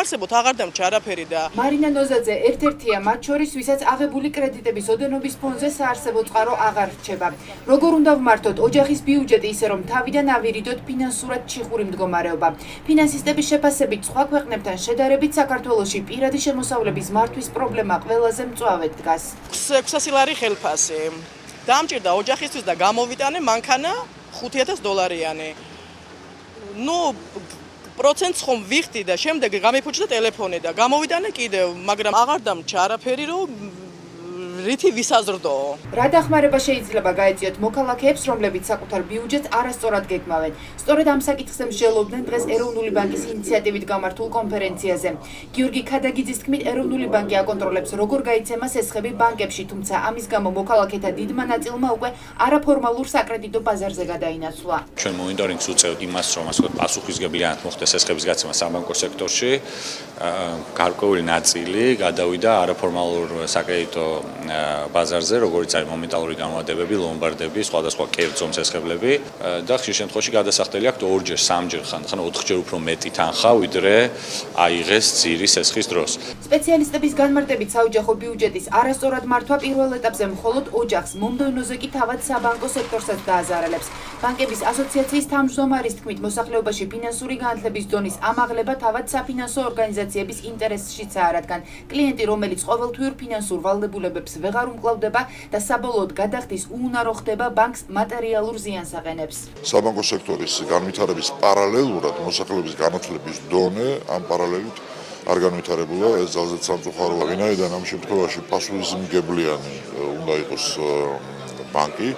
არსებობთ აღარ დამჭა არაფერი და მარინა ნოზაძე ერთ-ერთია მათ შორის, ვისაც აღებული კრედიტების ოდენობის ფონზე საარსებო წყარო აღარ რჩება. Როგორ უნდა ვმართოთ ოჯახის ბიუჯეტი ისე რომ თავიდან ავირიდოთ ფინანსურად ჩიხური მდგომარეობა. ფინანსისტების შეფასებით სხვა ქვეყნებთან შედარებით საქართველოში პირადი შემოსავლების მართვის პრობლემა ყველაზე მწვავედ დგას. 600 ლარი ხელფასი. დამჭირდა ოჯახისთვის და გამოვიტანე მანქანა $5,000. პროცენტს ხომ ვიხდი და შემდეგ გამიფუჭდა ტელეფონი და გამოვიტანე კიდევ, მაგრამ აღარ დამჭა არაფერი, რომ რითი ვისაზრდო. რა დახმარება შეიძლება გაეწიოთ მოქალაქეებს, რომლებიც საკუთარ ბიუჯეტს არასწორად გეგმავენ? სწორედ ამ საკითხზე მსჯელობდნენ დღეს ეროვნული ბანკის ინიციატივით გამართულ კონფერენციაზე. გიორგი ქადაგიძის თქმით, ეროვნული ბანკი აკონტროლებს როგორ გაიცემა სესხები ბანკებში, თუმცა ამის გამო მოქალაქეთა დიდმა ნაწილმა უკვე არაფორმალურ საკრედიტო ბაზარზე გადაინაცვლა. ჩვენ მონიტორინგს უწევთ იმას, რომ ასე ვთქვათ, პასუხისმგებლიანად მოხდეს სესხების გაცემა საბანკო სექტორში. გარკვეული ნაწილი გადავიდა არაფორმალურ საკრედიტო ბაზარზე, როგორც არის მომენტალური განმარტებები, ლომბარდები, სხვადასხვა კერძო სესხებლები და ხშირ შემთხვევაში გადასახდელი აქვს 2-ჯერ, 3-ჯერ, ხან 4-ჯერ უფრო მეტი თანხა, ვიდრე აიღეს ძირი სესხის დროს. სპეციალისტების განმარტებით საოჯახო ბიუჯეტის არასწორად მართვა პირველ ეტაპზე მხოლოდ ოჯახს, მომდევნოზე კი თავად საბანკო სექტორსაც დააზარალებს. ბანკების ასოციაციის თავმჯდომარის თქმით, მოსახლეობაში ფინანსური განათლების დონის ამაღლება თავად საფინანსო ორგანიზაციების ინტერესშიცაა, რადგან კლიენტი, რომელიც ყოველთვიურ ფინანსურ ვალდებულებებს ვეღარ უმკლავდება და საბოლოოდ გადახდის უუნარო ხდება ბანკს მატერიალურ ზიანს აყენებს. საბანკო სექტორის განვითარების პარალელურად მოსახლეობის განათლების დონე ამ პარალელით არ განვითარებულა, ეს ძალზედ სამწუხაროა. ვინაიდან ამ შემთხვევაში პასუხისმგებლიანი უნდა იყოს ბანკი,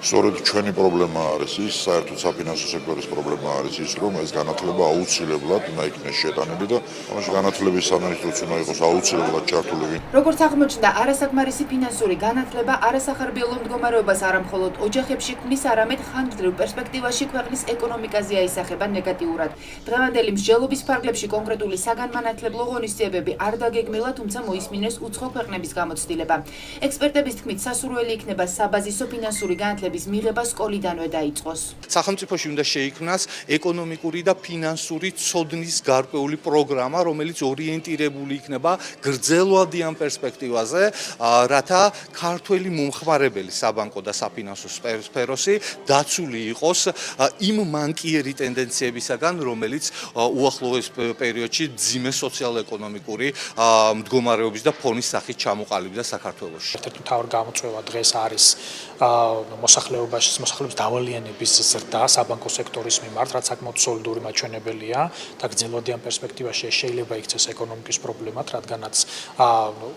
სწორედ ჩვენი პრობლემა არის ის, საერთოდ საფინანსო სექტორის პრობლემა არის ის, რომ ეს განათლება აუცილებლად უნდა იქნეს შეტანილი და ამაში განათლების სამინისტროც უნდა იყოს აუცილებლად ჩართული. როგორც აღმოჩნდა, არასაკმარისი ფინანსური განათლება არასახარბიელო მდგომარეობას არა მხოლოდ ოჯახებში ქმნის, არამედ ხანგრძლივ პერსპექტივაში ქვეყნის ეკონომიკაზე აისახება ნეგატიურად. დღევანდელი მსჯელობის ფარგლებში კონკრეტული საგანმანათლებლო ღონისძიებები არ დაგეგმილა, თუმცა მოისმინეს უცხო ქვეყნების გამოცდილება. ექსპერტების თქმით, სასურველი იქნება საბაზისო ფინანსური განათლების მიღება სკოლიდანვე დაიწყოს. სახელმწიფოში უნდა შეიქმნას ეკონომიკური და ფინანსური ცოდნის გარკვეული პროგრამა, რომელიც ორიენტირებული იქნება გრძელვადიან პერსპექტივაზე, რათა ქართველი მომხმარებელი საბანკო და საფინანსო სფეროსი დაცული იყოს იმ მანკიერი ტენდენციებისაგან, რომელიც უახლოეს პერიოდში ძიმე სოციალურ-ეკონომიკური მდგომარეობის და ფონის სახით ჩამოყალიბდა საქართველოში. ერთ-ერთი მთავარი გამოწვევა დღეს არის მოსახლეობის დავალიანების ზრდა საბანკო სექტორის მიმართ, რაც საკმაოდ სოლიდური მაჩვენებელია და გრძელვადიან პერსპექტივაში შეიძლება იქცეს ეკონომიკის პრობლემად, რადგანაც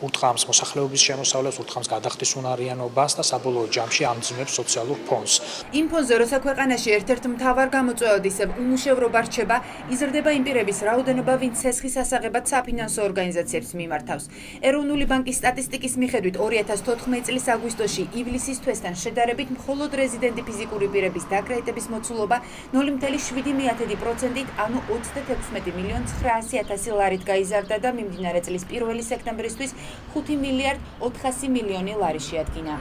ურტყამს მოსახლეობის შემოსავლებს, ურტყამს გადახდის უნარიანობას და საბოლოო ჯამში ამძიმებს სოციალურ ფონს. იმ ფონზე, როცა ქვეყანაში ერთ-ერთ მთავარ გამოწვევად ისევ უმუშევრობა რჩება, იზრდება იმ პირების რაოდენობა, ვინც სესხის ასაღებად საფინანსო ორგანიზაციებს მიმართავს. ეროვნული ბანკის სტატისტიკის მიხედვით 2014 წლის აგვისტოში ივლისის თვესთან შედარებით მხოლოდ რეზიდენტი ფიზიკური პირების დაკრედიტების მოცულობა 0.7%-ით, ანუ 26.900.000 ლარით გაიზარდა და მიმდინარე წლის 1 სექტემბრისთვის 5.400.000.000 ლარი შეადგინა.